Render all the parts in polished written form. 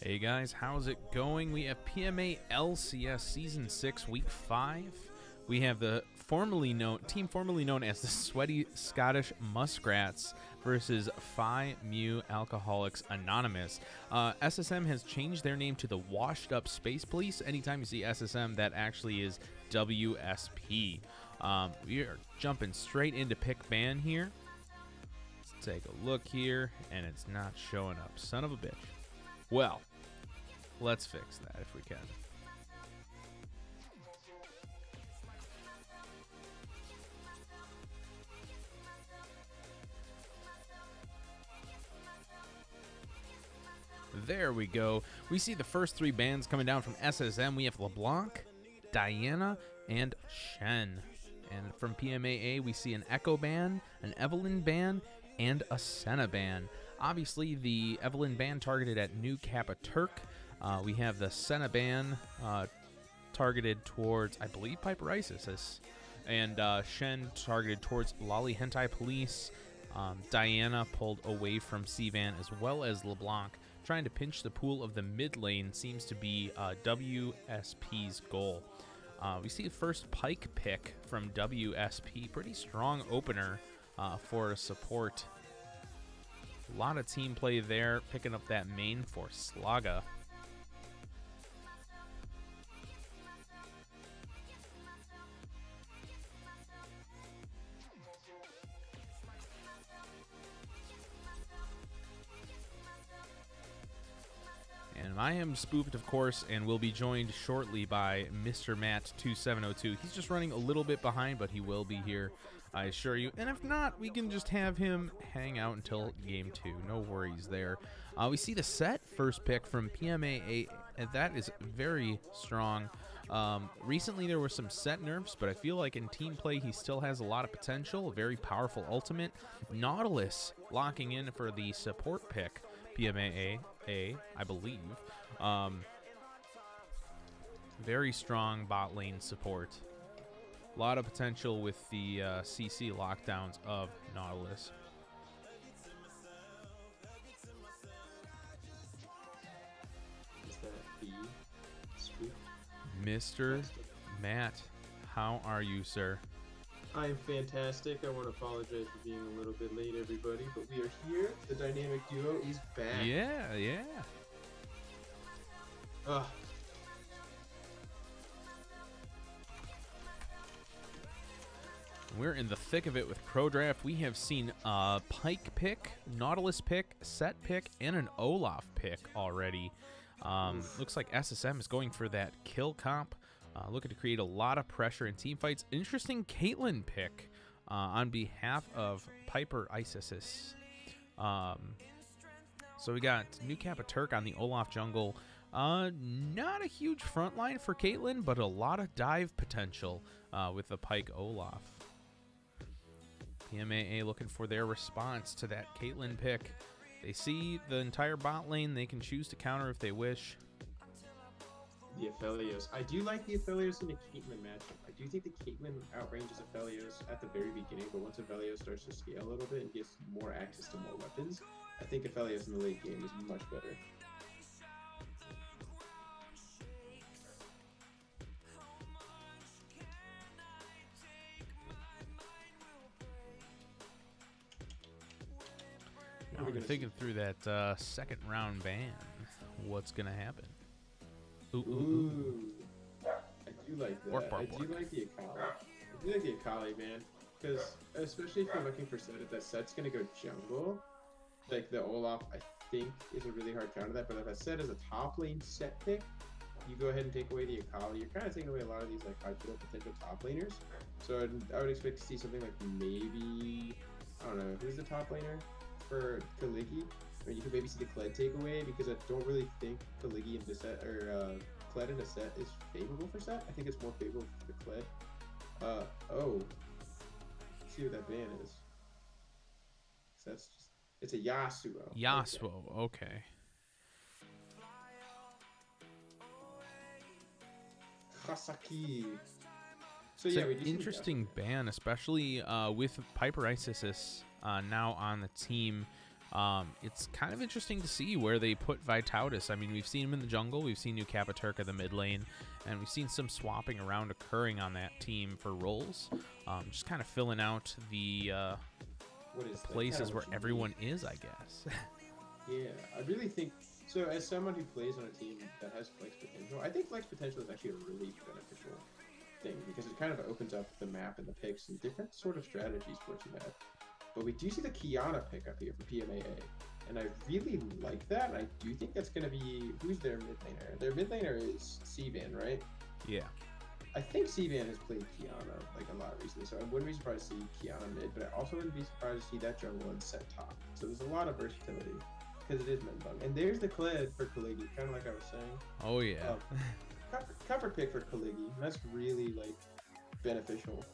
Hey guys, how's it going? We have PMA LCS Season 6, Week 5. We have the team formerly known as the Sweaty Scottish Muskrats versus Phi Mu Alcoholics Anonymous. SSM has changed their name to the Washed Up Space Police. Anytime you see SSM, that actually is WSP. We are jumping straight into pick ban here. Let's take a look here, and it's not showing up. Son of a bitch. Well, let's fix that if we can. There we go. We see the first three bans coming down from SSM. We have LeBlanc, Diana, and Shen. And from PMAA, we see an Echo ban, an Evelyn ban, and a Senna ban. Obviously, the Evelyn ban targeted at New Kappa Turk. We have the Senna ban targeted towards, I believe, Piper Isis. And Shen targeted towards Lolly Hentai Police. Diana pulled away from Sivan, as well as LeBlanc. Trying to pinch the pool of the mid lane seems to be WSP's goal. We see the first Pike pick from WSP. Pretty strong opener for support. A lot of team play there, picking up that main for Slaga. And I am spoofed, of course, and will be joined shortly by Mr. Matt2702. He's just running a little bit behind, but he will be here, I assure you. And if not, we can just have him hang out until Game 2. No worries there. We see the set first pick from PMAA, and that is very strong. Recently, there were some set nerfs, but I feel like in team play, he still has a lot of potential. A very powerful ultimate. Nautilus locking in for the support pick. PMAA, I believe. Very strong bot lane support. A lot of potential with the CC lockdowns of Nautilus. Is that B? Sweet. Mr. Matt, how are you, sir? I am fantastic. I want to apologize for being a little bit late, everybody, but we are here. The dynamic duo is back. Yeah. Ugh. We're in the thick of it with Pro Draft. We have seen a Pike pick, Nautilus pick, Set pick, and an Olaf pick already. Looks like SSM is going for that kill comp. Looking to create a lot of pressure in team fights. Interesting Caitlyn pick on behalf of Piper Isis. So we got New Kappa Turk on the Olaf jungle. Not a huge front line for Caitlyn, but a lot of dive potential with the Pike Olaf. PMAA looking for their response to that Caitlyn pick. They see the entire bot lane. They can choose to counter if they wish. The Aphelios. I do like the Aphelios in the Caitlyn matchup. I do think the Caitlyn outranges Aphelios at the very beginning, but once Aphelios starts to scale a little bit and gets more access to more weapons, I think Aphelios in the late game is much better. Now we're thinking through that second round ban. What's going to happen? Ooh. I do like that. I do like the Akali. I do like the Akali, man. Because, especially if you're looking for set, if that set's going to go jungle, like the Olaf, I think, is a really hard counter to that. But if that set is a top lane set pick, you go ahead and take away the Akali. You're kind of taking away a lot of these like high potential top laners. So I would expect to see something like maybe, I don't know, who's the top laner for Kaligi? Or you could maybe see the Kled takeaway, because I don't really think Kaligi in the set, or Kled in the set is favorable for set. I think it's more favorable for the Kled. Oh. Let's see what that ban is. So that's just, it's a Yasuo. Yasuo, okay. Kasaki. So yeah, it's an interesting ban, especially with Piper Isis now on the team. It's kind of interesting to see where they put Vitautus. I mean, we've seen him in the jungle, we've seen New Capaturka the mid lane, and we've seen some swapping around occurring on that team for roles. Just kind of filling out the places where everyone is, I guess. Yeah, I really think so. As someone who plays on a team that has flex potential, I think flex potential is actually a really beneficial thing because it kind of opens up the map and the picks and different sort of strategies for what you have. But we do see the Kiana pick up here for PMAA, and I really like that. And I do think that's going to be who's their mid laner. Their mid laner is Cvan, right? Yeah. I think Cvan has played Kiana like a lot recently, so I wouldn't be surprised to see Kiana mid, but I also wouldn't be surprised to see that jungle and set top. So there's a lot of versatility because it is mid bug. And there's the Kled for Kaligi, kind of like I was saying. Oh yeah. Comfort pick for Kaligi. That's really like beneficial.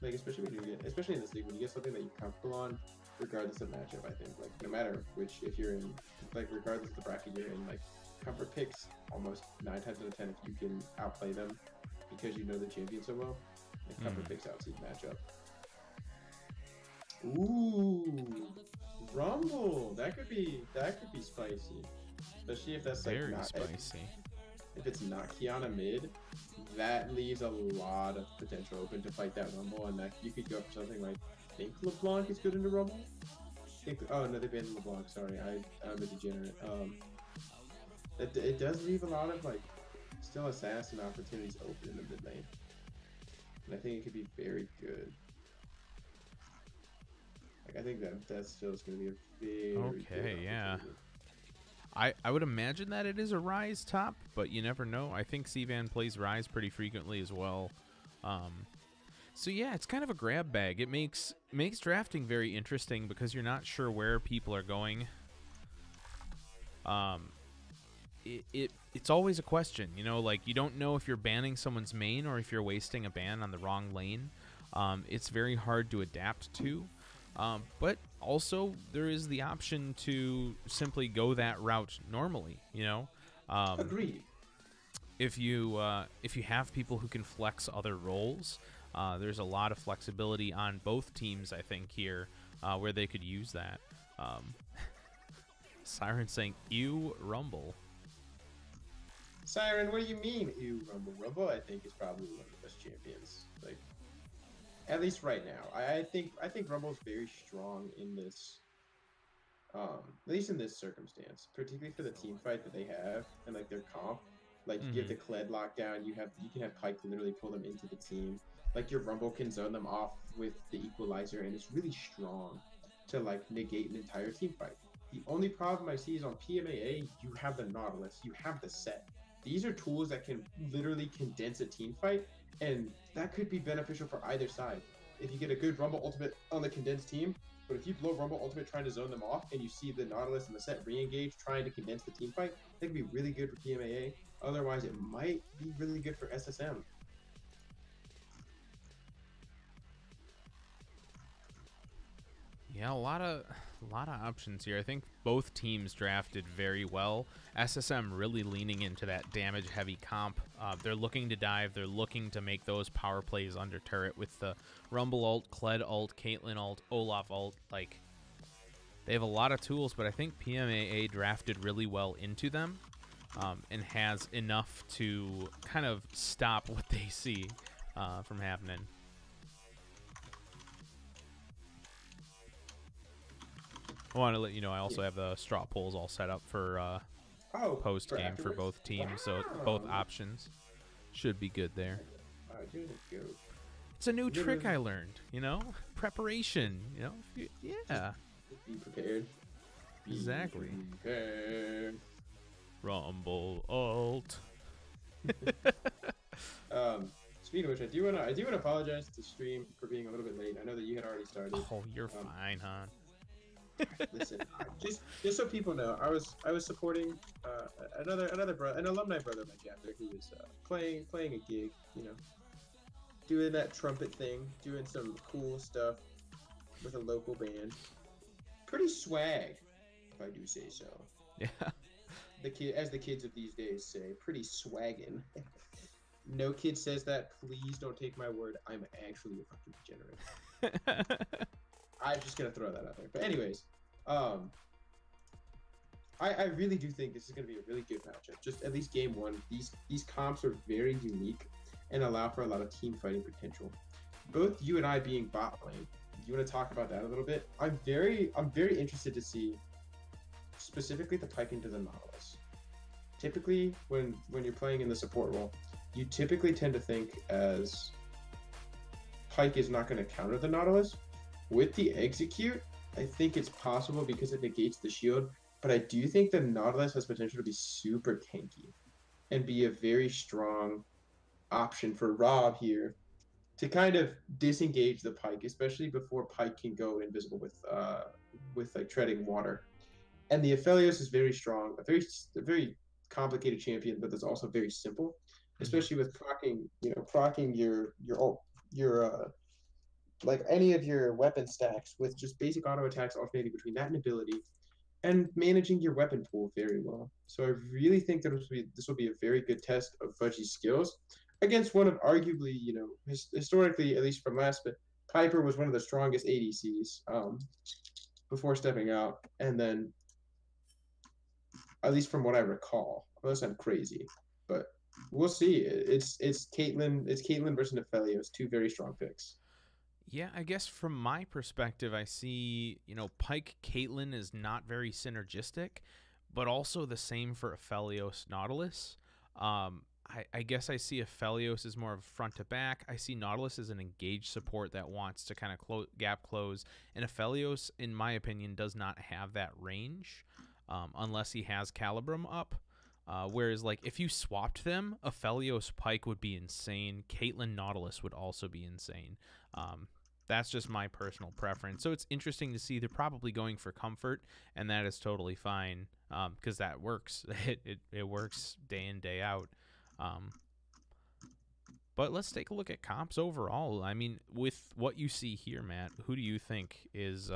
Like especially when you get, especially in this league, when you get something that you're comfortable on, regardless of matchup. I think like no matter which, if you're in, like regardless of the bracket you're in, like comfort picks almost 9 times out of 10 if you can outplay them because you know the champion so well. Like comfort picks outseed matchup. Ooh, Rumble. That could be spicy, especially if that's like very not spicy. If it's not Kiana mid, that leaves a lot of potential open to fight that Rumble, and that you could go for something like, I think LeBlanc is good into Rumble? Oh no, they banned LeBlanc, sorry, I'm a degenerate. It does leave a lot of like, still assassin opportunities open in the mid lane. And I think it could be very good. Like I think that still is going to be a very okay, good yeah. opportunity. I would imagine that it is a Ryze top, but you never know. I think Cvan plays Ryze pretty frequently as well. So yeah, it's kind of a grab bag. It makes drafting very interesting because you're not sure where people are going. It's always a question, you know, like you don't know if you're banning someone's main or if you're wasting a ban on the wrong lane. It's very hard to adapt to. But also there is the option to simply go that route normally, you know. Agreed. If you have people who can flex other roles, there's a lot of flexibility on both teams, I think, here, where they could use that. Siren saying, "Ew, Rumble." Siren, what do you mean? Ew, Rumble. Rumble, I think, is probably one of the best champions. Like, at least right now. I think Rumble's very strong in this, at least in this circumstance, particularly for the team fight that they have and like their comp. Like you have the Kled lockdown, you can have Pike literally pull them into the team. Like your Rumble can zone them off with the equalizer, and it's really strong to like negate an entire team fight. The only problem I see is on PMAA, you have the Nautilus, you have the set. These are tools that can literally condense a team fight, and that could be beneficial for either side. If you get a good Rumble ultimate on the condensed team, but if you blow Rumble ultimate trying to zone them off, and you see the Nautilus and the set re-engage trying to condense the team fight, that could be really good for PMAA. Otherwise, it might be really good for SSM. Yeah, a lot of options here. I think both teams drafted very well. SSM really leaning into that damage-heavy comp. They're looking to dive. They're looking to make those power plays under turret with the Rumble ult, Kled ult, Caitlyn ult, Olaf ult. Like, they have a lot of tools, but I think PMAA drafted really well into them, and has enough to kind of stop what they see from happening. I want to let you know I also have the straw polls all set up for post game for both teams, so both options should be good there. It's a new trick I learned, you know, preparation. You know, yeah. Be prepared. Exactly. Prepared. Rumble ult. Speaking of which, I do wanna apologize to stream for being a little bit late. I know that you had already started. Oh, you're fine, huh? Listen, just so people know, I was supporting another an alumni brother of my chapter who was playing a gig, you know, doing that trumpet thing, doing some cool stuff with a local band. Pretty swag, if I do say so. Yeah. As the kids of these days say, pretty swaggin'. No kid says that. Please don't take my word. I'm actually a fucking degenerate. I'm just gonna throw that out there. But anyways, Um, I really do think this is going to be a really good matchup. Just at least game one, these comps are very unique and allow for a lot of team fighting potential. Both you and I being bot lane, you want to talk about that a little bit? I'm very interested to see specifically the Pyke into the Nautilus. Typically, when you're playing in the support role, you typically tend to think as Pyke is not going to counter the Nautilus. With the execute, I think it's possible because it negates the shield, but I do think the Nautilus has potential to be super tanky and be a very strong option for Rob here to kind of disengage the Pyke, especially before Pyke can go invisible with like treading water. And the Aphelios is very strong, a very complicated champion, but that's also very simple, especially with proccing your like any of your weapon stacks with just basic auto attacks alternating between that and ability and managing your weapon pool very well. So I really think that this will be a very good test of Fudgy's skills against one of arguably, historically, at least from last, but Piper was one of the strongest ADCs before stepping out, and then at least from what I recall, unless I'm crazy, but we'll see. It's Caitlyn versus Aphelios, two very strong picks. Yeah, I guess from my perspective, I see, Pyke Caitlyn is not very synergistic, but also the same for Aphelios Nautilus. I guess I see Aphelios as more of front to back. I see Nautilus as an engaged support that wants to kind of gap close, and Aphelios, in my opinion, does not have that range unless he has Calibrum up. Whereas, like, if you swapped them, Aphelios Pyke would be insane. Caitlyn Nautilus would also be insane. That's just my personal preference. So it's interesting to see they're probably going for comfort, and that is totally fine because that works. It works day in, day out. But let's take a look at comps overall. I mean, with what you see here, Matt, who do you think is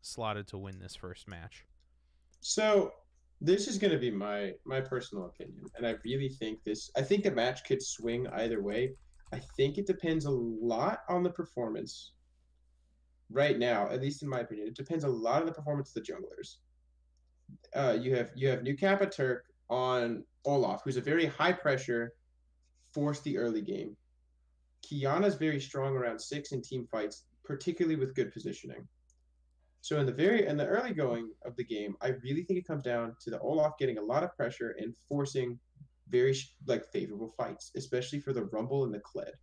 slotted to win this first match? So this is going to be my personal opinion, and I really think I think the match could swing either way. I think it depends a lot on the performance. Right now, at least in my opinion, it depends a lot on the performance of the junglers. You have New Kappa Turk on Olaf, who's a very high pressure, force the early game. Kiana's very strong around 6 in team fights, particularly with good positioning. So in the early going of the game, I really think it comes down to the Olaf getting a lot of pressure and forcing very favorable fights, especially for the Rumble and the Kled.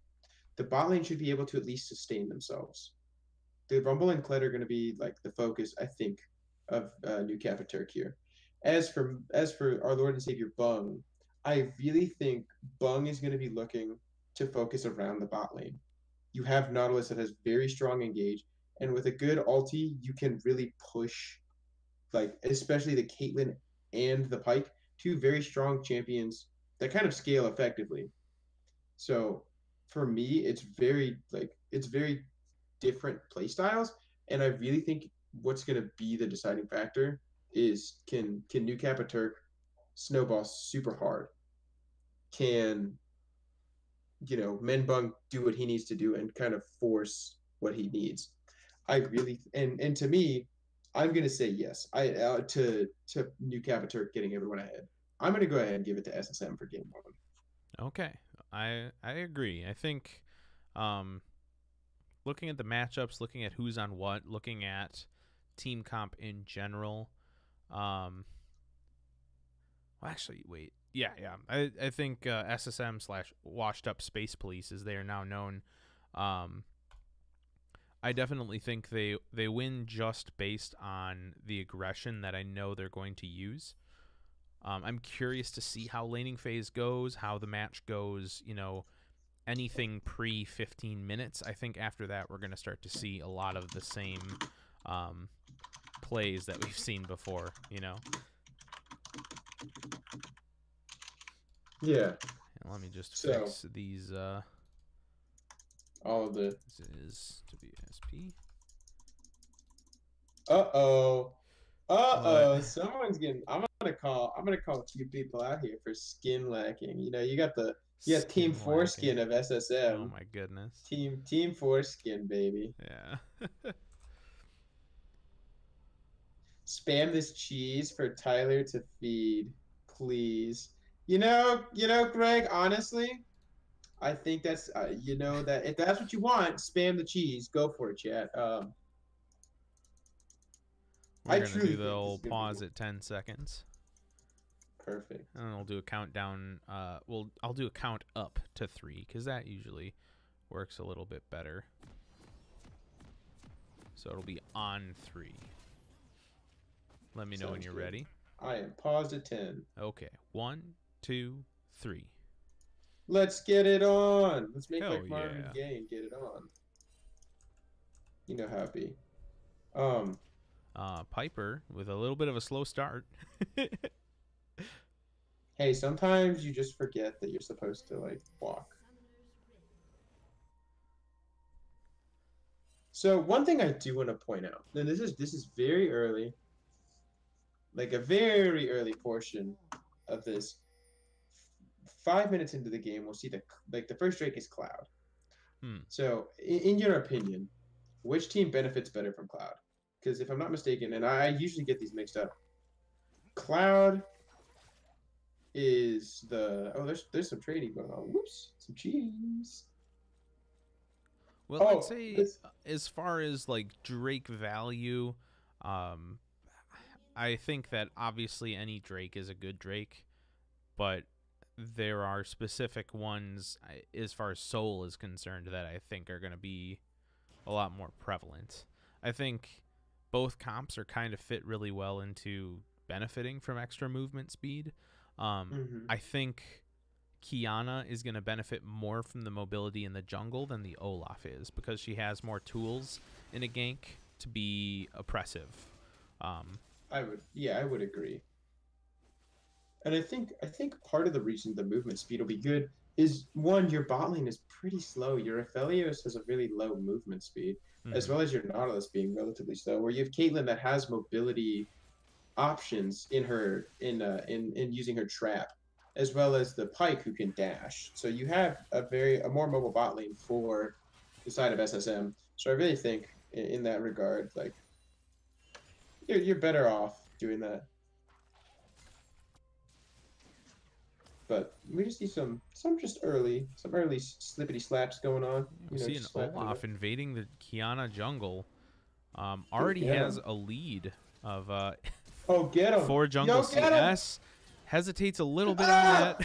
The bot lane should be able to at least sustain themselves. The Rumble and Kled are going to be like the focus, I think, of New Kappa Turk here. As for our Lord and Savior Bung, I really think Bung is going to be looking to focus around the bot lane. You have Nautilus that has very strong engage, and with a good ulti, you can really push, especially the Caitlyn and the Pyke, two very strong champions that kind of scale effectively. So for me, it's very different play styles, and I really think what's going to be the deciding factor is can New Kappa Turk snowball super hard? Can Menbung do what he needs to do and kind of force what he needs? I really and to me, I'm gonna say yes. To New Kappa Turk getting everyone ahead. I'm gonna go ahead and give it to SSM for game one. Okay, I agree. I think looking at the matchups, looking at who's on what, looking at team comp in general. Well, actually, wait. Yeah. I think SSM / Washed Up Space Police, as they are now known. I definitely think they win just based on the aggression that I know they're going to use. I'm curious to see how laning phase goes, how the match goes, anything pre 15 minutes. I think after that we're going to start to see a lot of the same plays that we've seen before, Yeah. And let me just fix these. All of the. This is WSP. Someone's getting. I'm gonna call a few people out here for skin lacking. You got Team Foreskin of SSM. Oh my goodness. Team Foreskin, baby. Yeah. Spam this cheese for Tyler to feed, please. Greg, honestly, I think that's, that if that's what you want, spam the cheese. Go for it, chat. We're going to do the old pause at 10 seconds. Perfect. And then we'll do a countdown. I'll do a count up to 3 because that usually works a little bit better. So it'll be on 3. Let me know when you're ready. I am paused at 10. Okay. 1, 2, 3. Let's get it on. Let's make like Marvin yeah. Gaye and get it on. You know how it be. Piper with a little bit of a slow start. Hey, sometimes you just forget that you're supposed to like walk. So one thing I do want to point out, and this is very early, like a very early portion of this. 5 minutes into the game, we'll see the first Drake is Cloud. So in your opinion, which team benefits better from Cloud? Because if I'm not mistaken, and I usually get these mixed up, Cloud is there's some trading going on. Whoops, some cheese. Well, I'd say as far as like Drake value, I think that obviously any Drake is a good Drake, but there are specific ones as far as Soul is concerned that I think are going to be a lot more prevalent. I think both comps are kind of fit really well into benefiting from extra movement speed. I think Kiana is going to benefit more from the mobility in the jungle than the Olaf is because she has more tools in a gank to be oppressive. I would agree. And I think part of the reason the movement speed will be good is, one, your bot lane is pretty slow. Your Aphelios has a really low movement speed, as well as your Nautilus being relatively slow. Where you have Caitlyn that has mobility options in using her trap, as well as the Pyke who can dash. So you have a more mobile bot lane for the side of SSM. So I really think in that regard, like you're better off doing that. But we just see some early slippity slaps going on. You see an Olaf invading the Kiana jungle. Already has a lead of get him. 4 jungle CS. Hesitates a little bit on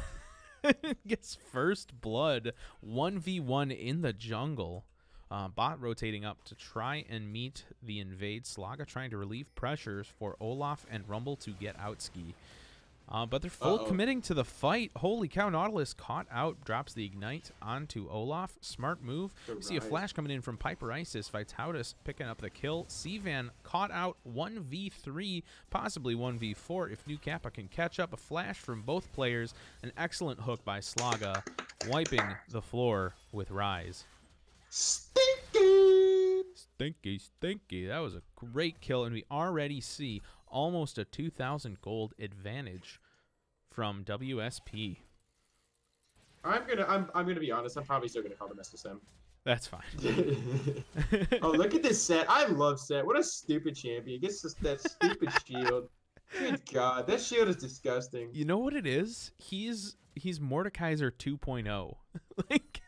that. Gets first blood. 1v1 in the jungle. Bot rotating up to try and meet the invade. Slaga trying to relieve pressures for Olaf and Rumble to get out ski. But they're full committing to the fight. Holy cow, Nautilus caught out, drops the Ignite onto Olaf. Smart move. See a flash coming in from Piper Isis. Vitautus picking up the kill. Sivan caught out 1v3, possibly 1v4 if New Kappa can catch up. A flash from both players. An excellent hook by Slaga, wiping the floor with Rise. Stinky! Stinky. That was a great kill, and we already see almost a 2,000 gold advantage from WSP. I'm gonna be honest. I'm probably still gonna call them SSM. That's fine. Oh, look at this set. I love set. What a stupid champion. Gets that stupid shield. Good God, that shield is disgusting. You know what it is? He's Mordekaiser 2.0. Like,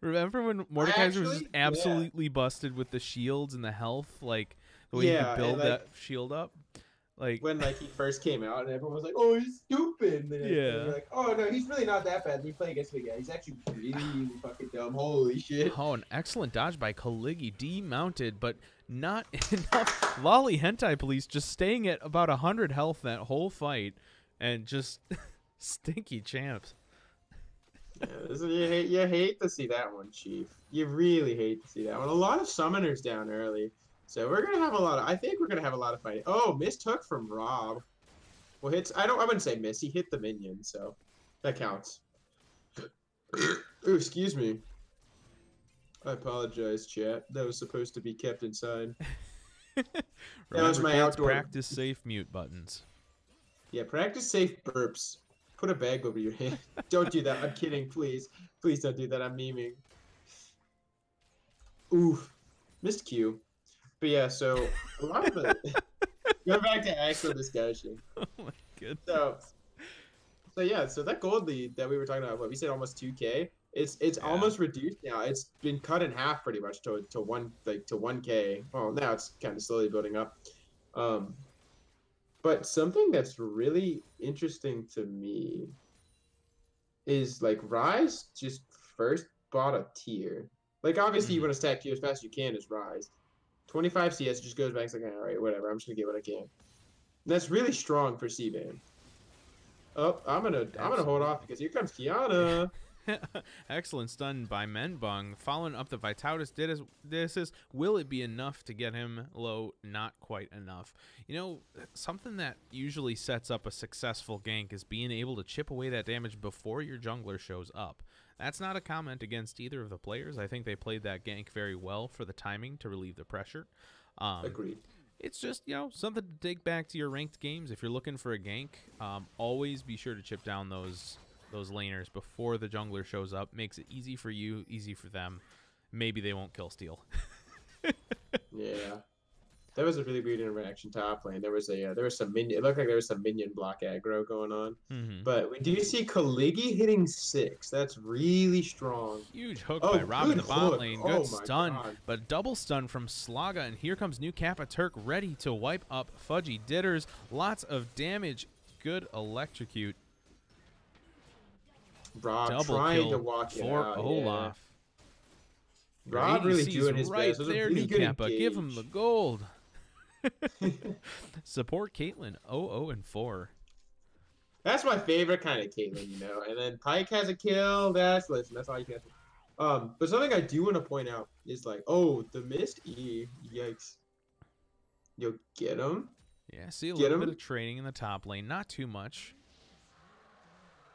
remember when Mordekaiser was just absolutely busted with the shields and the health, like the way he could build that shield up? Like when he first came out and everyone was like, "Oh, he's stupid." And then like, "Oh no, he's really not that bad." And you play against him again. He's actually really fucking dumb. Holy shit! Oh, an excellent dodge by Kaligi, demounted, but not enough. Lolly Hentai Police just staying at about 100 health that whole fight, and just stinky champs. Yeah, you hate to see that one, Chief. You really hate to see that one. A lot of summoners down early. So we're gonna have a lot of. I think we're gonna have a lot of fighting. Oh, missed hook from Rob. Well, hits. I wouldn't say miss. He hit the minion, so that counts. Ooh, excuse me. I apologize, chat. That was supposed to be kept inside. That was my outdoor. Practice safe mute buttons. Yeah, practice safe burps. Put a bag over your head. Don't do that. I'm kidding. Please, please don't do that. I'm memeing. Oof, missed Q. But yeah, so a lot of the Going back to actual discussion. Oh my goodness. So yeah, so that gold lead that we were talking about, what we said almost 2K, it's almost reduced now. It's been cut in half pretty much to 1K. Well, now it's kind of slowly building up. But something that's really interesting to me is like Rise just first bought a tier. Like obviously you want to stack tier as fast as you can as Rise. 25 CS just goes back, it's like, all right, whatever, I'm just gonna get what I can. And that's really strong for C-Band. Oh, I'm gonna hold off because here comes Kiana. Excellent stun by Menbung. Following up the Vitautus Disses. Will it be enough to get him low? Not quite enough. You know, something that usually sets up a successful gank is being able to chip away that damage before your jungler shows up. That's not a comment against either of the players. I think they played that gank very well for the timing to relieve the pressure. Agreed. It's just, you know, something to take back to your ranked games. If you're looking for a gank, always be sure to chip down those laners before the jungler shows up. Makes it easy for you, easy for them. Maybe they won't kill steal. Yeah, that was a really weird interaction top lane. There was some minion. It looked like there was some minion block aggro going on. But we do see Kaligi hitting 6. That's really strong. Huge hook by Rob in the bot lane. Good stun, but double stun from Slaga. And here comes New Kappa Turk ready to wipe up Fudgy Ditters. Lots of damage. Good electrocute. Rob double trying kill to walk it for out. Olaf. Yeah. Rob really doing his right best. there, really New Kappa. Give him the gold. Support Caitlyn 0-0-4. That's my favorite kind of Caitlyn, you know. And then Pike has a kill. That's all you can. But something I do want to point out is like, oh, the missed E. Yikes. You'll get him. Yeah, see a little bit of trading in the top lane, not too much.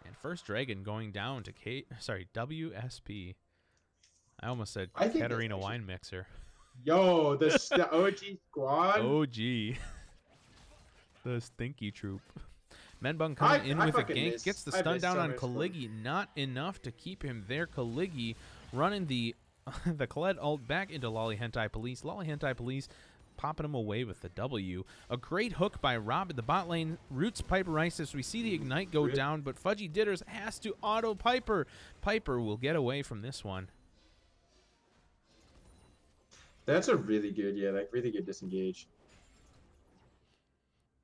And first dragon going down to WSP. I almost said Katarina Wine Mixer. Yo, the OG squad. OG. The stinky troop. Menbung coming in with a gank. Gets the stun down on Kaligi. Not enough to keep him there. Kaligi running the Khaled ult back into Lolly Hentai Police. Lolly Hentai Police popping him away with the W. A great hook by Rob at the bot lane. Roots Piperisis. We see the Ignite go down, but Fudgy Ditters has to auto Piper. Piper will get away from this one. That's a really good, really good disengage.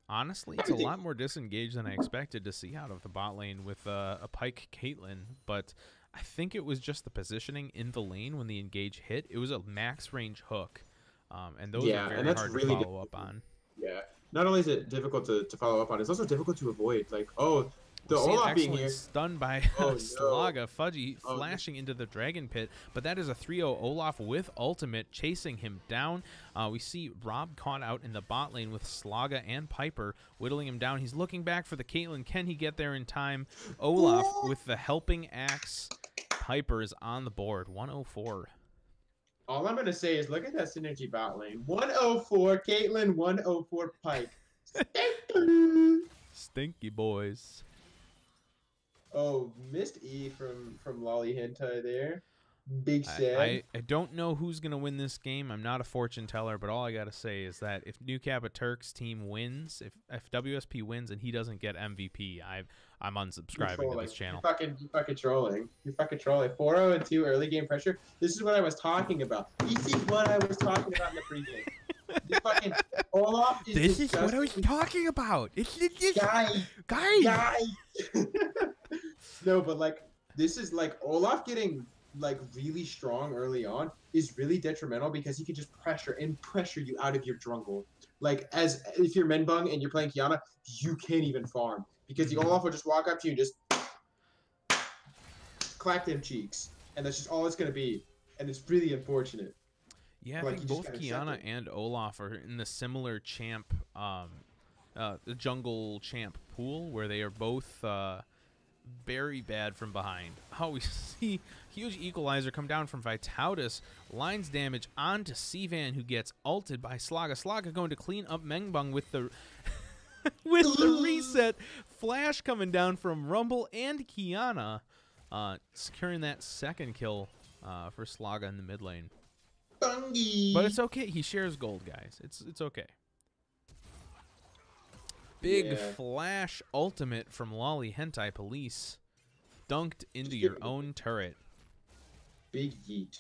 Honestly, it's a lot more disengaged than I expected to see out of the bot lane with a Pike Caitlyn, but I think it was just the positioning in the lane when the engage hit. It was a max range hook, and those are very hard to follow up on. Yeah, not only is it difficult to follow up on, it's also difficult to avoid. Like, oh, the Olaf being here. Stunned by Slaga. Fudgy flashing into the Dragon Pit, but that is a 3-0 Olaf with ultimate chasing him down. We see Rob caught out in the bot lane with Slaga and Piper whittling him down. He's looking back for the Caitlyn. Can he get there in time? Olaf with the helping axe. Piper is on the board. 104. All I'm going to say is look at that synergy bot lane. 104 Caitlyn, 104 Pike. Stinky boys. Oh, missed E from Lolly Hentai there. Big sad. I don't know who's going to win this game. I'm not a fortune teller, but all I got to say is that if New Kappa Turk's team wins, if WSP wins and he doesn't get MVP, I'm unsubscribing to this channel. You're fucking trolling. You're fucking trolling. 4-0-2 early game pressure. This is what I was talking about. This is what I was talking about in the pregame. This fucking Olaf is This is what I was talking about. It's this guy. No, but like this is like Olaf getting like really strong early on is really detrimental because he can just pressure you out of your jungle. Like as if you're Menbung and you're playing Kiana, you can't even farm because the Olaf will just walk up to you and just clack them cheeks, and that's just all it's gonna be, and it's really unfortunate. Yeah, I think both Kiana and Olaf are in the similar champ, the jungle champ pool where they are both very bad from behind. Oh, we see huge equalizer come down from Vitautus. Lines damage onto Sivan, who gets ulted by Slaga. Slaga going to clean up Menbung with the with the reset. Flash coming down from Rumble and Kiana, securing that second kill for Slaga in the mid lane. Bungie. But it's okay. He shares gold, guys. It's okay. Big flash ultimate from Lolly Hentai Police. Dunked into your own turret. Big yeet.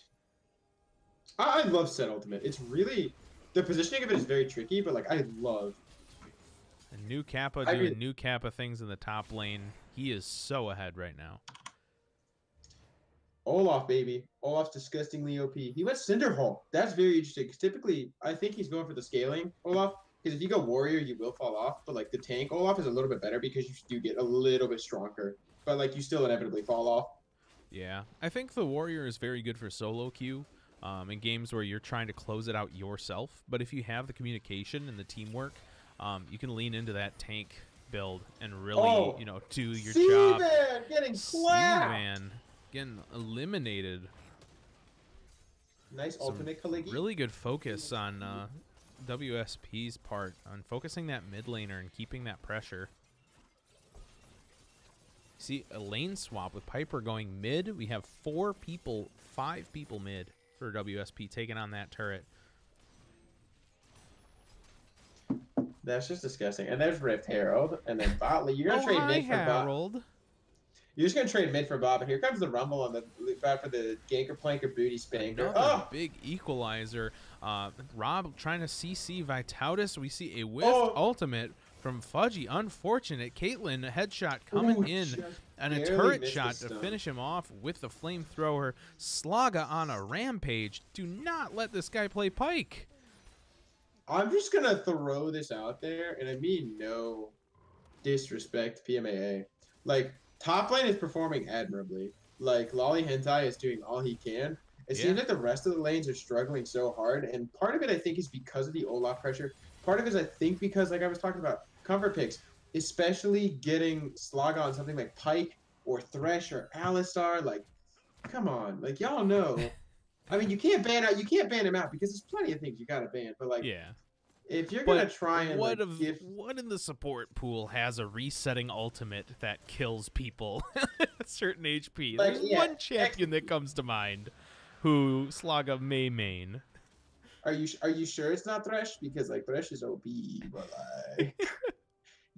I love set ultimate. It's really, the positioning of it is very tricky, but like I love. And New Kappa doing New Kappa things in the top lane. He is so ahead right now. Olaf, baby. Olaf's disgustingly OP. He went Cinderhole. That's very interesting. Because typically, I think he's going for the scaling, Olaf. Because if you go Warrior, you will fall off. But, like, the tank Olaf is a little bit better because you do get a little bit stronger. But, like, you still inevitably fall off. Yeah. I think the Warrior is very good for solo queue in games where you're trying to close it out yourself. But if you have the communication and the teamwork, you can lean into that tank build and really, you know, do your job. C-Man getting clapped! C-Man getting eliminated. Nice ultimate Kaligi. Really good focus on WSP's part on focusing that mid laner and keeping that pressure. See a lane swap with Piper going mid. We have 5 people mid for WSP taking on that turret. That's just disgusting. And there's Rift Herald, and then bot. You're gonna trade mid for bot. You're just gonna trade mid for bot, but here comes the rumble on the bot for the ganker planker booty spanker. Another big equalizer. Rob trying to CC Vitautus. We see a whiff ultimate from Fudgy. Unfortunate. Caitlyn, a headshot coming in, and a turret shot to finish him off with the flamethrower. Slaga on a rampage. Do not let this guy play Pyke. I'm just gonna throw this out there, and I mean no disrespect to PMAA. Like, top lane is performing admirably. Like, Lolly Hentai is doing all he can. It seems like the rest of the lanes are struggling so hard, and part of it I think is because of the Olaf pressure. Part of it is I think because, like I was talking about, comfort picks, especially getting Slaga on something like Pyke or Thresh or Alistar. Like, come on, like y'all know. I mean, you can't ban him out because there's plenty of things you gotta ban. But like, if you're gonna try and what in the support pool has a resetting ultimate that kills people at a certain HP? Like, there's one champion that comes to mind who Slaga may main. Are you sure it's not Thresh? Because like Thresh is OP, but like.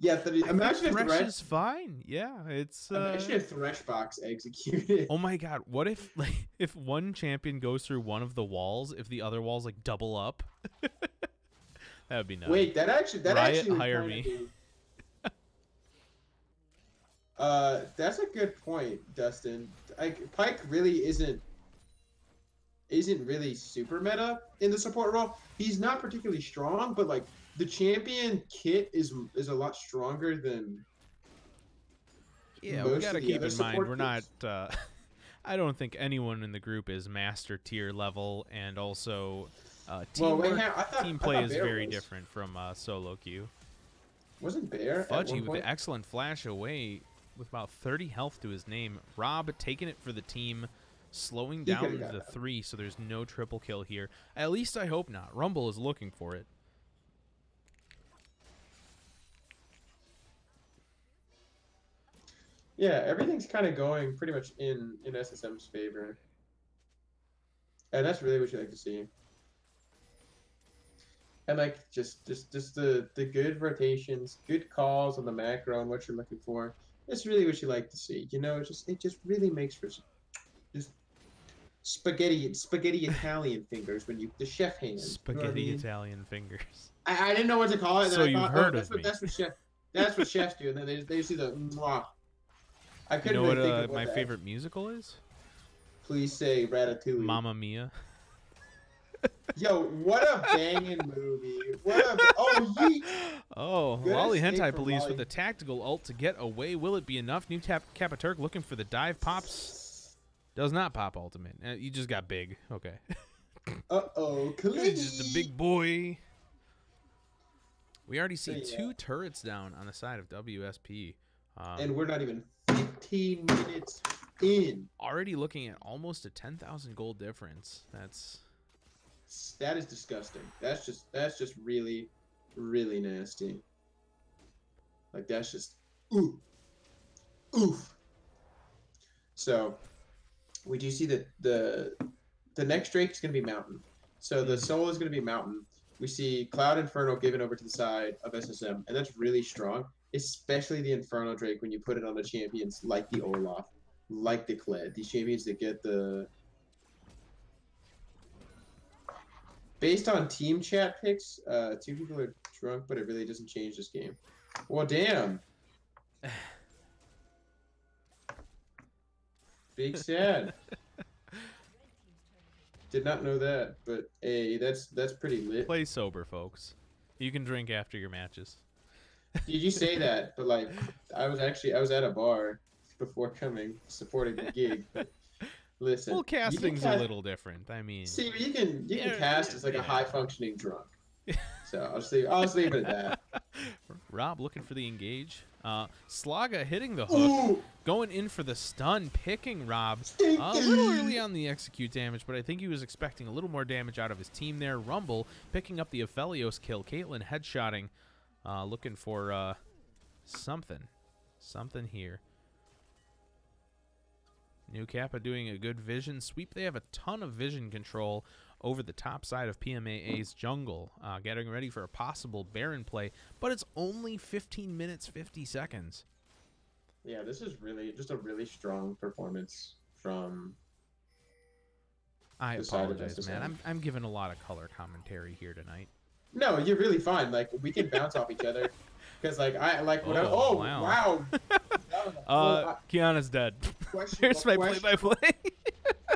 Yeah, imagine if Thresh is fine. Yeah, it's imagine if Thresh box executed. Oh my god, what if like if one champion goes through one of the walls, if the other walls like double up? That would be nuts. Wait, that actually hire me. That's a good point, Dustin. Pyke really isn't really super meta in the support role. He's not particularly strong, but like the champion kit is a lot stronger than. Yeah, we gotta keep in mind we're not. I don't think anyone in the group is master tier level, and also team play is very different from solo queue. Wasn't Bear Fudgy with the excellent flash away with about 30 health to his name. Rob taking it for the team, slowing down the 3, so there's no triple kill here. At least I hope not. Rumble is looking for it. Yeah, everything's kind of going pretty much in SSM's favor. And that's really what you like to see. And like just the good rotations, good calls on the macro and what you're looking for. That's really what you like to see. You know, it just really makes for just spaghetti Italian fingers when you the chef hands. Spaghetti Italian fingers. I didn't know what to call it. So you've heard of me. That's what chefs do, and then they see the mwah. I couldn't really think of what my favorite musical is? Please say Ratatouille. Mamma Mia. Yo, what a banging movie! Yeet! Oh, Lolly Hentai Police with a tactical ult to get away. Will it be enough? New Kappa Turk looking for the dive. Pops. Does not pop ultimate. You just got big. Okay. Uh-oh. He's just a big boy. We already see 2 turrets down on the side of WSP. And we're not even 15 minutes in. Already looking at almost a 10,000 gold difference. That is disgusting. That's just really, really nasty. Like that's just oof. So we do see that the next Drake is gonna be Mountain. So the solo is gonna be Mountain. we see Cloud Inferno given over to the side of SSM, and that's really strong, especially the Inferno Drake when you put it on the champions like the Olaf, like the Kled, these champions that get the... Based on team chat picks, 2 people are drunk, but it really doesn't change this game. Well, damn. Big sad. Did not know that, but hey, that's pretty lit. Play sober, folks. You can drink after your matches. Did you say that? But like, I was at a bar before coming, supporting the gig. But listen, well, casting's a little different. I mean, see, you can cast as like a high functioning drunk. So I'll just leave it at that. Rob looking for the engage. Slaga hitting the hook, going in for the stun, picking Rob. A little early on the execute damage, but I think he was expecting a little more damage out of his team there. Rumble picking up the Aphelios kill. Caitlyn headshotting, looking for something here. New Kappa doing a good vision sweep. They have a ton of vision control over the top side of PMAA's jungle, getting ready for a possible Baron play, but it's only 15 minutes, 50 seconds. Yeah, this is really just a really strong performance from... I apologize, man. I'm giving a lot of color commentary here tonight. No, you're really fine. Like, we can bounce off each other. Because, like, wow. Kiana's dead. Here's my play-by-play.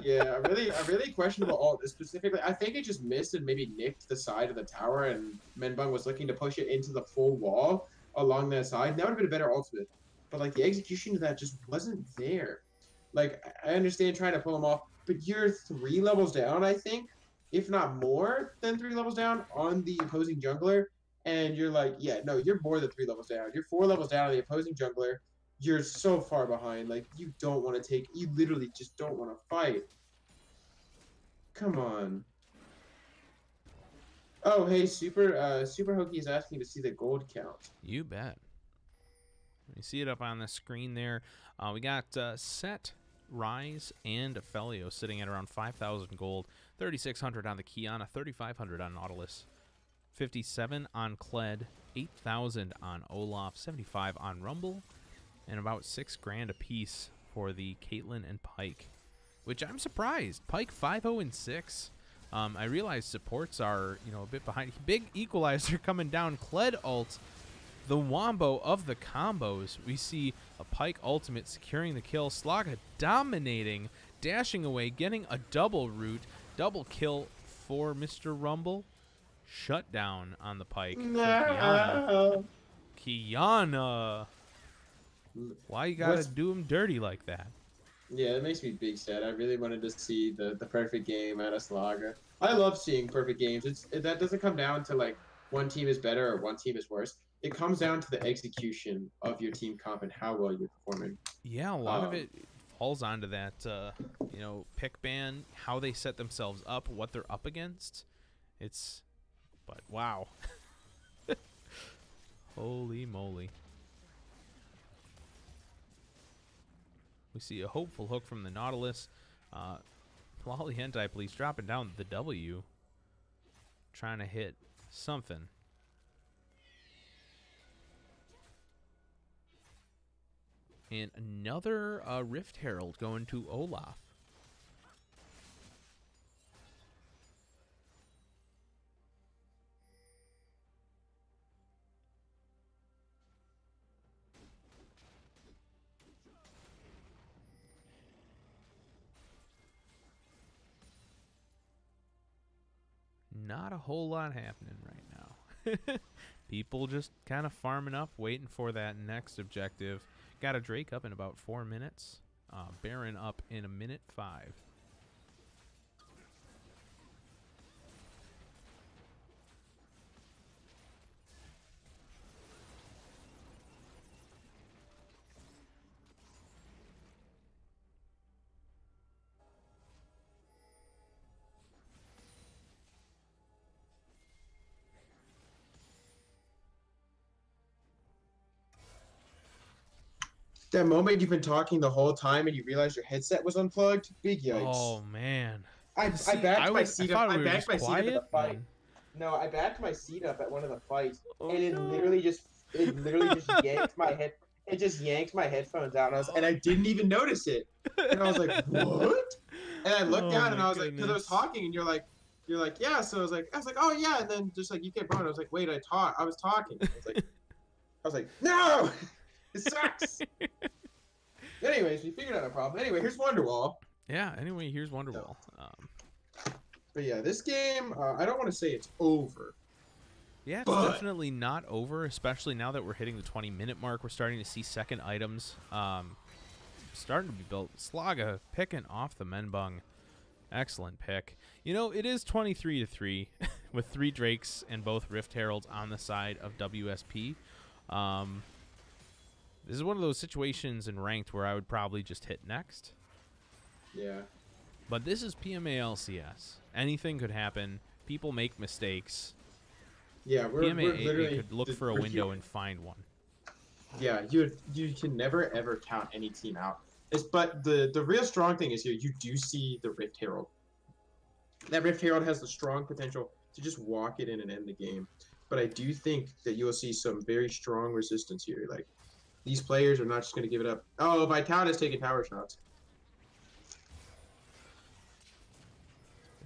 Yeah, a really questionable ult. Specifically, I think it just missed and maybe nicked the side of the tower, and Menbung was looking to push it into the full wall along that side. That would have been a better ultimate. But, like, the execution of that just wasn't there. Like, I understand trying to pull him off, but you're 3 levels down, I think, if not more than 3 levels down on the opposing jungler. And you're like, yeah, no, you're more than 3 levels down. You're 4 levels down on the opposing jungler. You're so far behind. Like, you don't want to take... You literally just don't want to fight. Come on. Oh, hey, Super Hokey is asking to see the gold count. You bet. You see it up on the screen there. We got Set, Rise, and Aphelios sitting at around 5,000 gold. 3,600 on the Kiana, 3,500 on Nautilus. 57 on Kled, 8,000 on Olaf, 75 on Rumble, and about 6 grand a piece for the Caitlyn and Pyke, which I'm surprised. Pyke 5-0-6. I realize supports are, a bit behind. Big equalizer coming down. Kled ult, the wombo of the combos. We see a Pyke ultimate securing the kill. Slaga dominating, dashing away, getting a double root, double kill for Mr. Rumble. Shut down on the Pyke. No. Kiana. Why you gotta do him dirty like that? Yeah, it makes me big sad. I really wanted to see the perfect game out of Slaga. I love seeing perfect games. That doesn't come down to like one team is better or one team is worse. It comes down to the execution of your team comp and how well you're performing. Yeah, a lot of it falls onto that, pick ban, how they set themselves up, what they're up against. But wow. Holy moly. We see a hopeful hook from the Nautilus. Lolly Hentai, please, dropping down the W. Trying to hit something. And another Rift Herald going to Olaf. Not a whole lot happening right now. People just kind of farming up, waiting for that next objective. Got a Drake up in about 4 minutes. Baron up in 1:05. That moment you've been talking the whole time and you realize your headset was unplugged? Big yikes. Oh, man. I backed my seat up to the fight. No, I backed my seat up at one of the fights, Oh and no. it literally just yanked my head. It just yanked my headphones out, and I didn't even notice it. And I was like, "What?" And I looked Oh down, and my I was like, because I was goodness. talking, and you're like, "Yeah." So I was like, "Oh yeah," and then just like you kept going. I was like, "Wait, I was talking." I was like, "No, it sucks." Anyways, we figured out a problem. Anyway, here's Wonderwall. Yeah, anyway, here's So, Wonderwall. but yeah, this game, I don't want to say it's over, Yeah, it's but definitely not over, especially now that we're hitting the 20-minute mark. We're starting to see second items starting to be built. Slaga picking off the Menbung. Excellent pick. You know, it is 23-3 with 3 Drakes and both Rift Heralds on the side of WSP. This is one of those situations in ranked where I would probably just hit next. yeah. But this is PMA LCS. Anything could happen. People make mistakes. Yeah, we're PMAA literally could look for a window and find one. Yeah, you can never ever count any team out. But the real strong thing is here. You do see the Rift Herald. That Rift Herald has the strong potential to just walk it in and end the game. But I do think that you'll see some very strong resistance here. Like these players are not just going to give it up. Oh, Vitality's taking tower shots.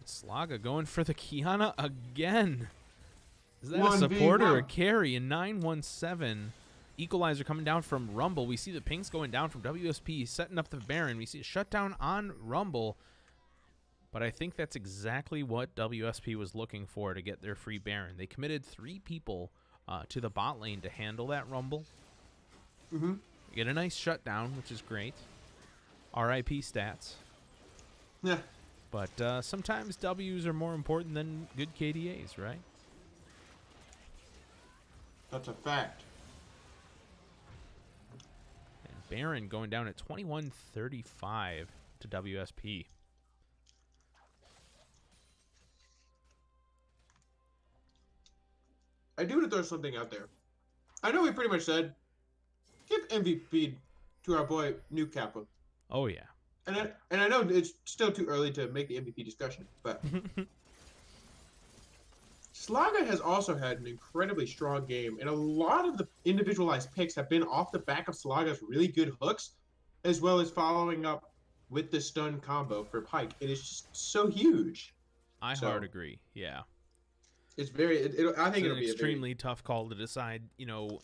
Slaga going for the Kiana again. Is that a 1v1. support or a carry? In 917. Equalizer coming down from Rumble. We see the pinks going down from WSP, setting up the Baron. We see a shutdown on Rumble. But I think that's exactly what WSP was looking for to get their free Baron. They committed 3 people to the bot lane to handle that Rumble. Get a nice shutdown, which is great. RIP stats. Yeah. But sometimes W's are more important than good KDAs, right? That's a fact. And Baron going down at 21-35 to WSP. I do want to throw something out there. I know we pretty much said give MVP to our boy New Kappa. Oh, yeah. And I know it's still too early to make the MVP discussion, but Slaga has also had an incredibly strong game, and a lot of the individualized picks have been off the back of Slaga's really good hooks, as well as following up with the stun combo for Pike. It is just so huge. I hard agree, yeah. It's very, I think it'll be an extremely tough call to decide. You know,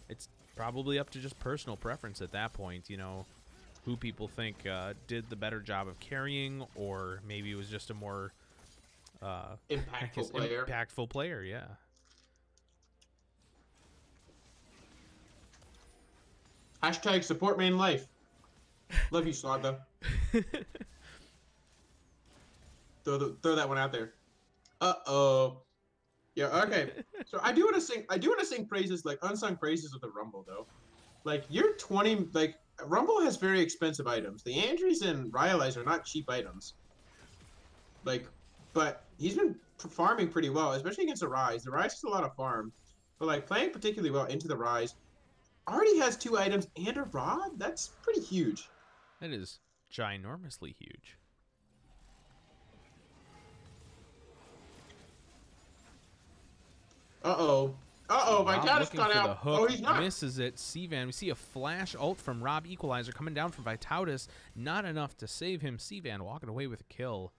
it's probably up to just personal preference at that point, you know, who people think did the better job of carrying, or maybe it was just a more impactful player, yeah. Hashtag support main life. Love you, Slaga. throw that one out there. Uh-oh. Yeah, okay. So I do want to sing praises, like unsung praises of the Rumble though. Like you're 20, like Rumble has very expensive items. The Andrews and Rylai's are not cheap items. Like, but he's been farming pretty well, especially against the Rise. The Rise has a lot of farm, but like playing particularly well into the Rise. Already has 2 items and a rod. That's pretty huge. That is ginormously huge. Uh-oh. Uh-oh, Vitalis got out. Hook, oh, he's not. Misses it. Cvan. We see a flash ult from Rob Equalizer coming down from Vitautis. Not enough to save him. Cvan walking away with a kill.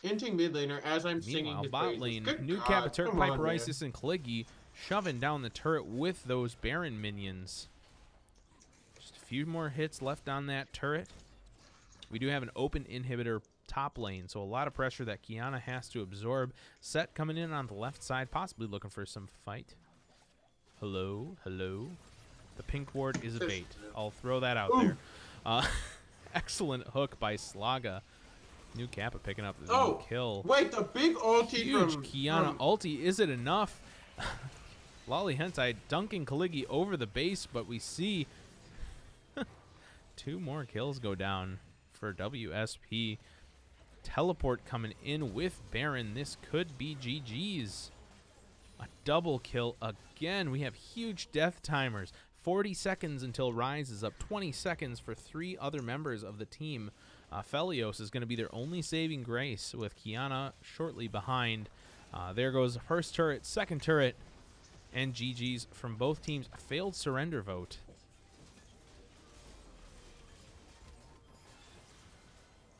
Inting mid laner as I'm singing his bot lane, New God, Cappaturk, Piperisis, and Cliggy shoving down the turret with those Baron minions. Just a few more hits left on that turret. We do have an open inhibitor top lane, so a lot of pressure that Kiana has to absorb. Set coming in on the left side, possibly looking for some fight. Hello, hello. The pink ward is a bait. I'll throw that out there. Excellent hook by Slaga. New Kappa picking up the kill. Wait, the big ulti Huge Kiana ulti. Is it enough? Lolly Hentai dunking Kaligi over the base, but we see 2 more kills go down for WSP. Teleport coming in with Baron. This could be GG's. A double kill again. We have huge death timers. 40 seconds until Rise is up. 20 seconds for 3 other members of the team. Felios is going to be their only saving grace with Kiana shortly behind. There goes the first turret, second turret, and GG's from both teams. A failed surrender vote.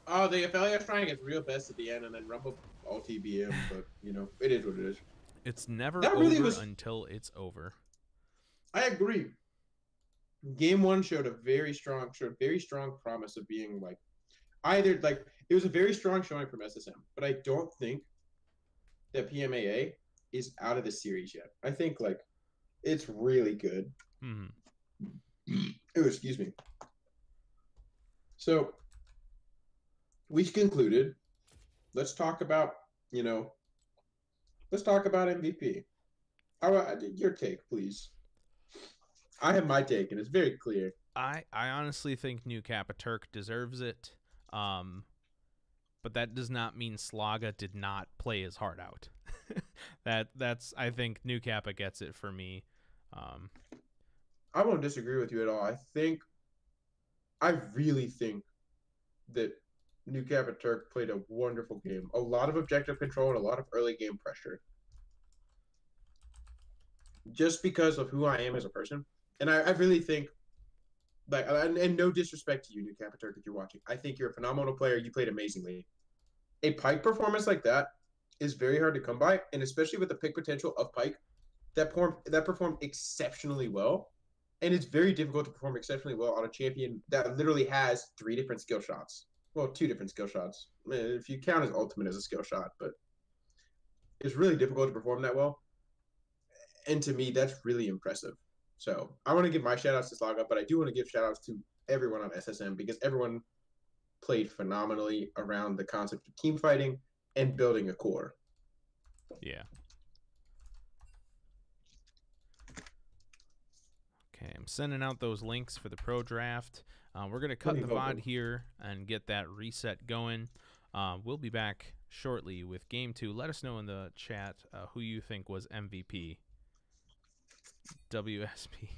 Oh, the Aphelios trying its real best at the end and then Rumble ulti BM, but you know, it is what it is. It's never That over really was... until it's over. I agree. Game 1 showed very strong promise of being like either like it was a very strong showing from SSM, but I don't think that PMAA is out of the series yet. I think like it's really good. Oh, excuse me. So we concluded. Let's talk about MVP. Your take, please. I have my take, and it's very clear. I honestly think New Kappa Turk deserves it, but that does not mean Slaga did not play his heart out. That's I think New Kappa gets it for me. I won't disagree with you at all. I really think that New Kappa Turk played a wonderful game. A lot of objective control and a lot of early game pressure. Just because of who I am as a person. And I really think, like, and no disrespect to you, New Kappa Turk, if you're watching. I think you're a phenomenal player. You played amazingly. A Pyke performance like that is very hard to come by, and especially with the pick potential of Pyke, that performed exceptionally well. And it's very difficult to perform exceptionally well on a champion that literally has 3 different skill shots. Well, 2 different skill shots. If you count his ultimate as a skill shot, but it's really difficult to perform that well. And to me, that's really impressive. So I want to give my shout outs to Slaga, but I do want to give shout outs to everyone on SSM because everyone played phenomenally around the concept of team fighting and building a core. Yeah. Okay, I'm sending out those links for the pro draft. We're going to cut the VOD here and get that reset going. We'll be back shortly with Game 2. Let us know in the chat who you think was MVP. WSP.